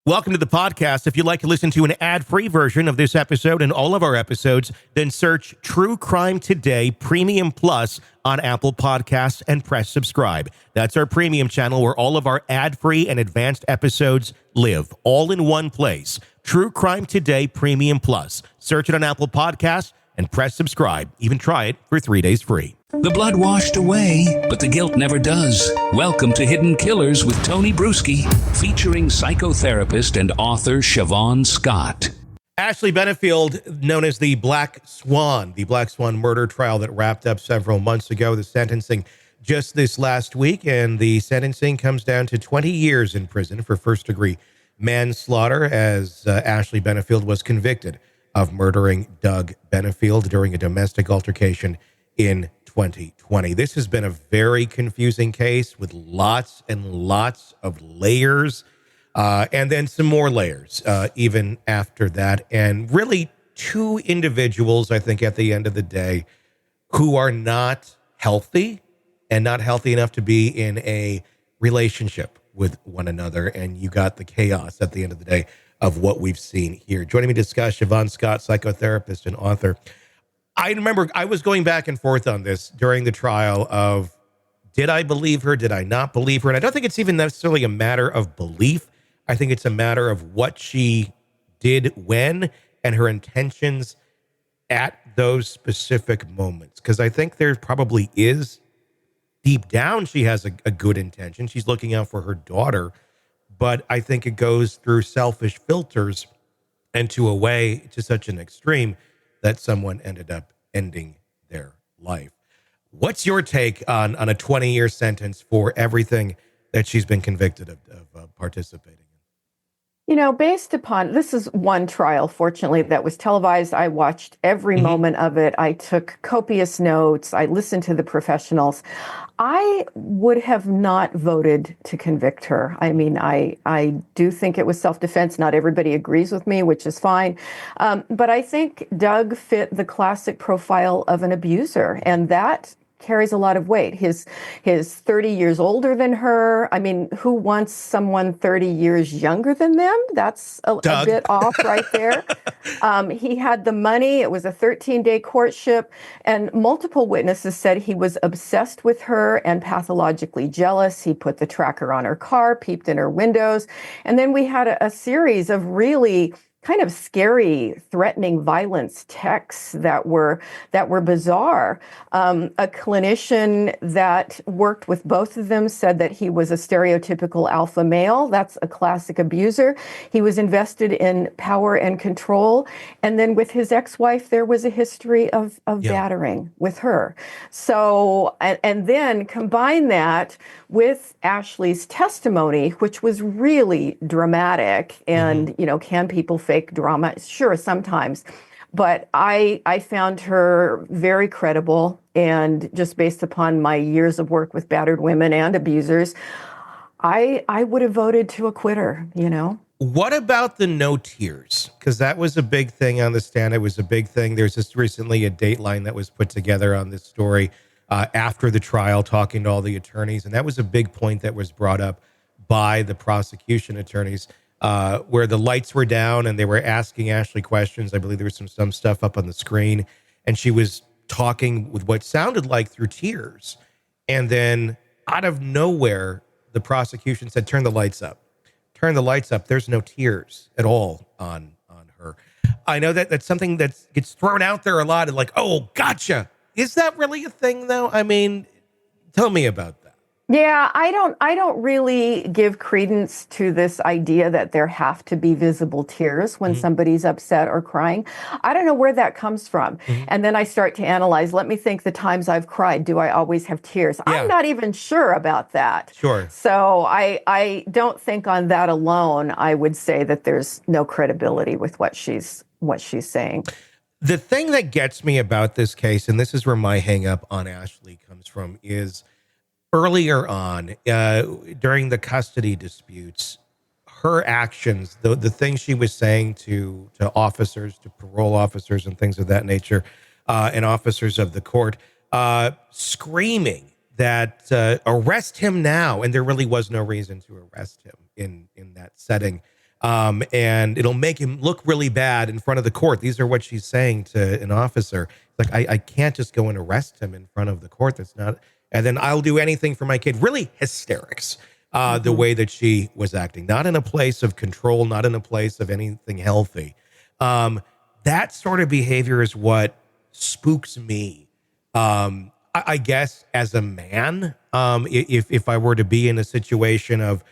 Welcome to the podcast. If you'd like to listen to an ad-free version of this episode and all of our episodes, then search True Crime Today Premium Plus on Apple Podcasts and press subscribe. That's our premium channel where all of our ad-free and advanced episodes live, all in one place. True Crime Today Premium Plus. Search it on Apple Podcasts and press subscribe. Even try it for 3 days free. The blood washed away, but the guilt never does. Welcome to Hidden Killers with Tony Bruschi, featuring psychotherapist and author Siobhan Scott. Ashley Benefield, known as the Black Swan murder trial that wrapped up several months ago. The sentencing just this last week, and the sentencing comes down to 20 years in prison for first-degree manslaughter, as Ashley Benefield was convicted of murdering Doug Benefield during a domestic altercation in 2020. This has been a very confusing case with lots and lots of layers, and then some more layers even after that. And really two individuals, I think, at the end of the day, who are not healthy and not healthy enough to be in a relationship with one another. And you got the chaos at the end of the day of what we've seen here. Joining me to discuss, Siobhan Scott, psychotherapist and author. I remember I was going back and forth on this during the trial of, did I believe her? Did I not believe her? And I don't think it's even necessarily a matter of belief. I think it's a matter of what she did when and her intentions at those specific moments. Because I think there probably is, deep down, she has a good intention. She's looking out for her daughter. But I think it goes through selfish filters and to a way, to such an extreme, that someone ended up ending their life. What's your take on a 20-year sentence for everything that she's been convicted of participating in? You know, based upon, this is one trial, fortunately, that was televised. I watched every moment of it. I took copious notes. I listened to the professionals. I would have not voted to convict her. I mean, I do think it was self-defense. Not everybody agrees with me, which is fine. But I think Doug fit the classic profile of an abuser, and that carries a lot of weight. His 30 years older than her. I mean, who wants someone 30 years younger than them? That's a bit off right there. He had the money. It was a 13-day courtship, and multiple witnesses said he was obsessed with her and pathologically jealous. He put the tracker on her car, peeped in her windows, and then we had a series of really kind of scary, threatening violence texts that were bizarre. A clinician that worked with both of them said that he was a stereotypical alpha male. That's a classic abuser. He was invested in power and control. And then with his ex-wife, there was a history of battering with her. So, and then combine that with Ashley's testimony, which was really dramatic. And, you know, can people fake drama? Sure, sometimes. But I found her very credible, and just based upon my years of work with battered women and abusers, I would have voted to acquit her, you know? What about the no tears? Because that was a big thing on the stand. It was a big thing. There's just recently a Dateline that was put together on this story after the trial, talking to all the attorneys. And that was a big point that was brought up by the prosecution attorneys, where the lights were down and they were asking Ashley questions. I believe there was some stuff up on the screen, and she was talking with what sounded like through tears. And then out of nowhere, the prosecution said, turn the lights up. Turn the lights up. There's no tears at all on her. I know that that's something that gets thrown out there a lot, and like, oh, gotcha. Is that really a thing, though? I mean, tell me about that. Yeah, I don't really give credence to this idea that there have to be visible tears when somebody's upset or crying. I don't know where that comes from. And then I start to analyze, let me think the times I've cried. Do I always have tears? Yeah. I'm not even sure about that. Sure. So I don't think on that alone, I would say that there's no credibility with what she's saying. The thing that gets me about this case, and this is where my hang up on Ashley comes from, is earlier on, during the custody disputes, her actions, the things she was saying to officers, to parole officers and things of that nature, and officers of the court, screaming that arrest him now. And there really was no reason to arrest him in that setting. And it'll make him look really bad in front of the court. These are what she's saying to an officer. Like, I can't just go and arrest him in front of the court. That's not, and then I'll do anything for my kid. Really hysterics, the way that she was acting, not in a place of control, not in a place of anything healthy. That sort of behavior is what spooks me. I guess as a man, if I were to be in a situation of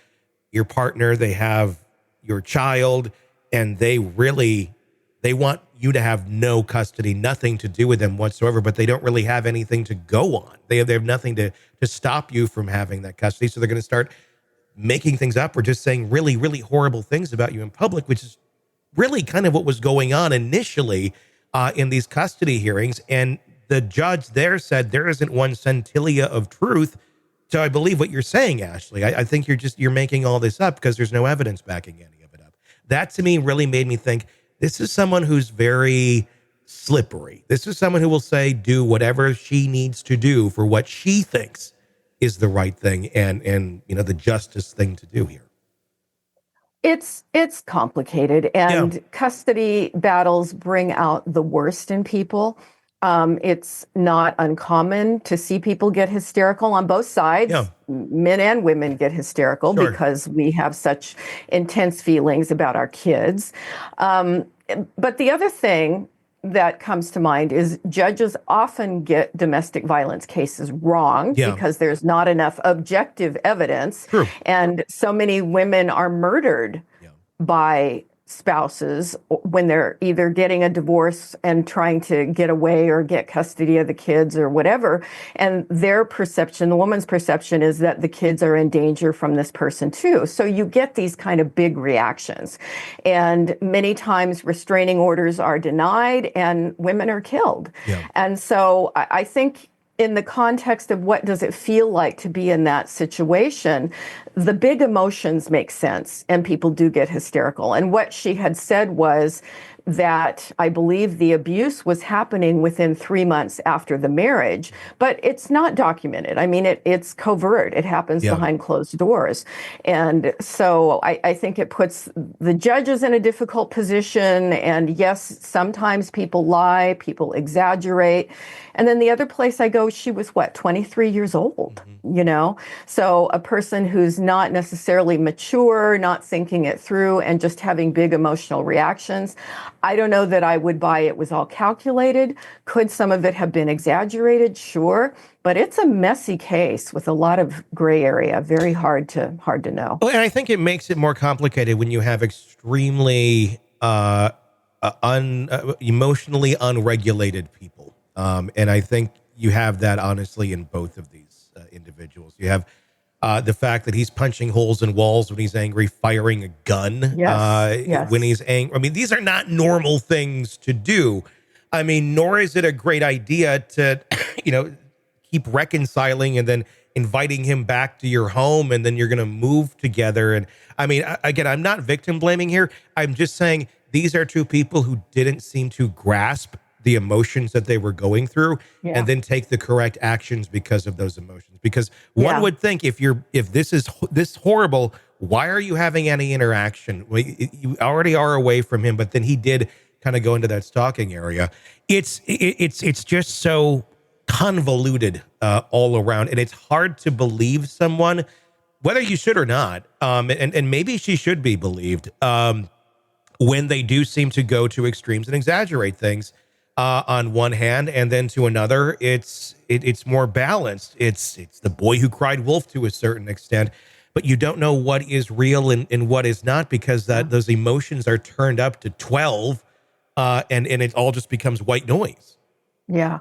your partner, they have your child, and they want you to have no custody, nothing to do with them whatsoever, but they don't really have anything to go on. They have nothing to stop you from having that custody. So they're going to start making things up or just saying really, really horrible things about you in public, which is really kind of what was going on initially in these custody hearings. And the judge there said there isn't one centilla of truth. So I believe what you're saying, Ashley. I think you're making all this up because there's no evidence backing any of it up. That to me really made me think this is someone who's very slippery. This is someone who will say, do whatever she needs to do for what she thinks is the right thing and the justice thing to do here. It's complicated, and custody battles bring out the worst in people. It's not uncommon to see people get hysterical on both sides. Yeah. Men and women get hysterical because we have such intense feelings about our kids. But the other thing that comes to mind is judges often get domestic violence cases wrong because there's not enough objective evidence. True. And so many women are murdered by spouses when they're either getting a divorce and trying to get away or get custody of the kids or whatever. And their perception, the woman's perception, is that the kids are in danger from this person too. So you get these kind of big reactions. And many times restraining orders are denied and women are killed. Yeah. And so I think in the context of what does it feel like to be in that situation, the big emotions make sense and people do get hysterical. And what she had said was that I believe the abuse was happening within 3 months after the marriage, but it's not documented. I mean, it's covert. It happens behind closed doors. And so I think it puts the judges in a difficult position. And yes, sometimes people lie, people exaggerate. And then the other place I go, she was 23 years old, So a person who's not necessarily mature, not thinking it through, and just having big emotional reactions. I don't know that I would buy it was all calculated. Could some of it have been exaggerated? Sure. But it's a messy case with a lot of gray area. Very hard to know. Well, and I think it makes it more complicated when you have extremely emotionally unregulated people. And I think you have that honestly in both of these individuals. You have the fact that he's punching holes in walls when he's angry, firing a gun when he's angry. I mean, these are not normal things to do. I mean, nor is it a great idea to, keep reconciling and then inviting him back to your home and then you're going to move together. And I mean, again, I'm not victim blaming here. I'm just saying these are two people who didn't seem to grasp the emotions that they were going through and then take the correct actions because of those emotions. Because one would think if this is this horrible, why are you having any interaction? You already are away from him, but then he did kind of go into that stalking area. It's just so convoluted all around, and it's hard to believe someone, whether you should or not. And maybe she should be believed when they do seem to go to extremes and exaggerate things. On one hand, and then to another, it's more balanced. It's the boy who cried wolf to a certain extent, but you don't know what is real and what is not because those emotions are turned up to 12, and it all just becomes white noise. Yeah.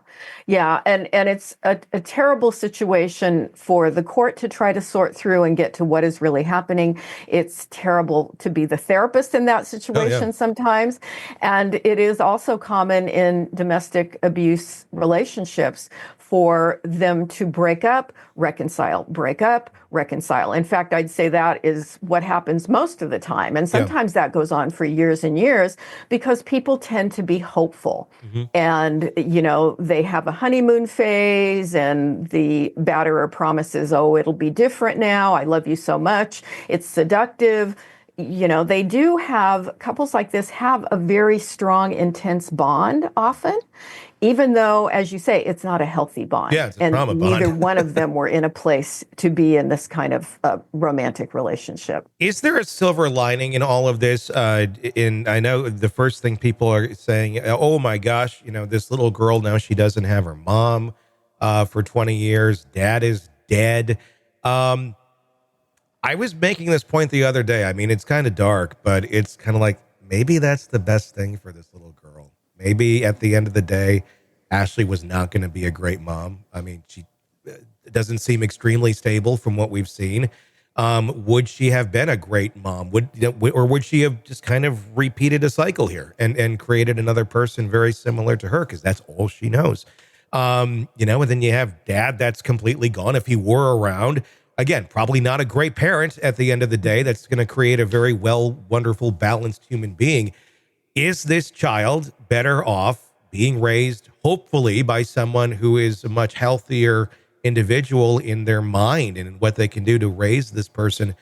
And it's a terrible situation for the court to try to sort through and get to what is really happening. It's terrible to be the therapist in that situation sometimes. And it is also common in domestic abuse relationships for them to break up, reconcile, break up, reconcile. In fact, I'd say that is what happens most of the time. And sometimes that goes on for years and years because people tend to be hopeful. Mm-hmm. And, they have a honeymoon phase and the batterer promises, oh, it'll be different now. I love you so much. It's seductive. they do have, couples like this have a very strong, intense bond often, even though, as you say, it's not a healthy bond. Yeah, it's a and trauma neither bond. one of them were in a place to be in this kind of romantic relationship. Is there a silver lining in all of this? I know the first thing people are saying, oh my gosh, this little girl, now she doesn't have her mom for 20 years. Dad is dead. I was making this point the other day. I mean, it's kind of dark, but it's kind of like, maybe that's the best thing for this little girl. Maybe at the end of the day, Ashley was not going to be a great mom. I mean, she doesn't seem extremely stable from what we've seen. Would she have been a great mom? Or would she have just kind of repeated a cycle here and created another person very similar to her? Because that's all she knows. And then you have dad that's completely gone. If he were around, again, probably not a great parent at the end of the day. That's going to create a very wonderful, balanced human being. Is this child better off being raised, hopefully, by someone who is a much healthier individual in their mind and what they can do to raise this person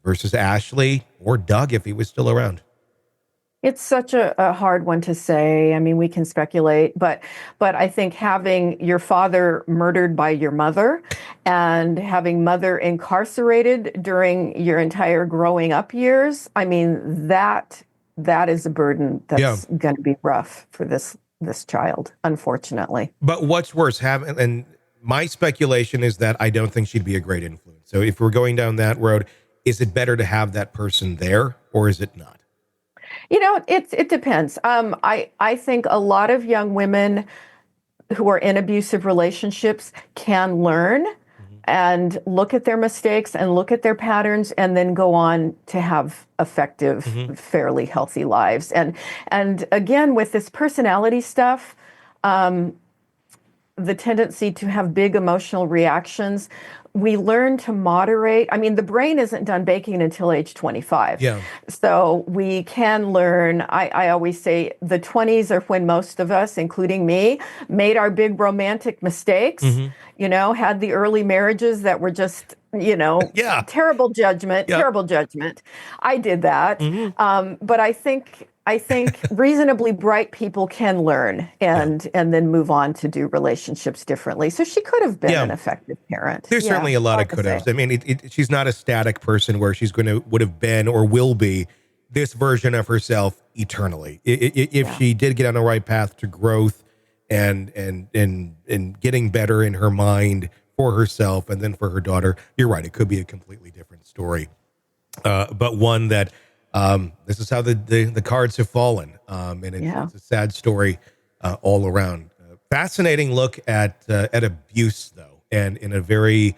versus Ashley or Doug if he was still around? It's such a hard one to say. I mean, we can speculate, but I think having your father murdered by your mother and having mother incarcerated during your entire growing up years, I mean, that is a burden that's going to be rough for this child, unfortunately. But what's worse, and my speculation is that I don't think she'd be a great influence. So if we're going down that road, is it better to have that person there or is it not? It depends. I think a lot of young women who are in abusive relationships can learn and look at their mistakes and look at their patterns and then go on to have effective, fairly healthy lives. And again, with this personality stuff, the tendency to have big emotional reactions, we learn to moderate. I mean, the brain isn't done baking until age 25. Yeah. So we can learn. I always say the 20s are when most of us, including me, made our big romantic mistakes, had the early marriages that were just, terrible judgment. I did that. But I think reasonably bright people can learn and then move on to do relationships differently. So she could have been an effective parent. There's certainly a lot of could have. I mean, she's not a static person where she's would have been or will be this version of herself eternally. If she did get on the right path to growth and getting better in her mind for herself and then for her daughter, you're right. It could be a completely different story, but one that. This is how the cards have fallen. And it's a sad story all around. Fascinating look at abuse, though, and in a very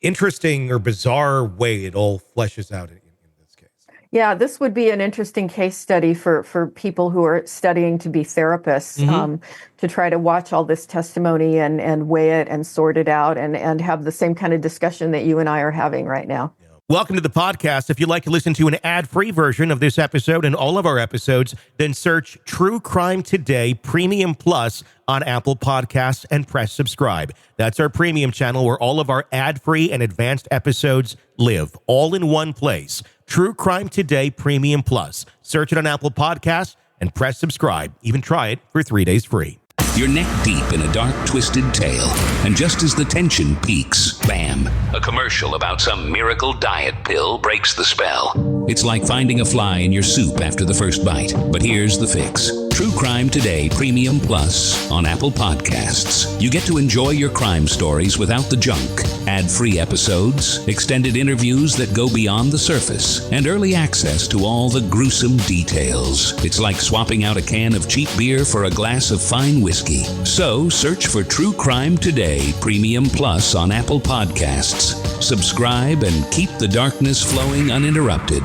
interesting or bizarre way, it all fleshes out in this case. Yeah, this would be an interesting case study for people who are studying to be therapists, to try to watch all this testimony and weigh it and sort it out and have the same kind of discussion that you and I are having right now. Yeah. Welcome to the podcast. If you'd like to listen to an ad-free version of this episode and all of our episodes, then search True Crime Today Premium Plus on Apple Podcasts and press subscribe. That's our premium channel where all of our ad-free and advanced episodes live, all in one place. True Crime Today Premium Plus. Search it on Apple Podcasts and press subscribe. Even try it for 3 days free. You're neck deep in a dark, twisted tale, and just as the tension peaks, bam, a commercial about some miracle diet pill breaks the spell. It's like finding a fly in your soup after the first bite. But here's the fix. True Crime Today Premium Plus on Apple Podcasts. You get to enjoy your crime stories without the junk. Ad-free episodes, extended interviews that go beyond the surface, and early access to all the gruesome details. It's like swapping out a can of cheap beer for a glass of fine whiskey. So search for True Crime Today Premium Plus on Apple Podcasts. Subscribe and keep the darkness flowing uninterrupted.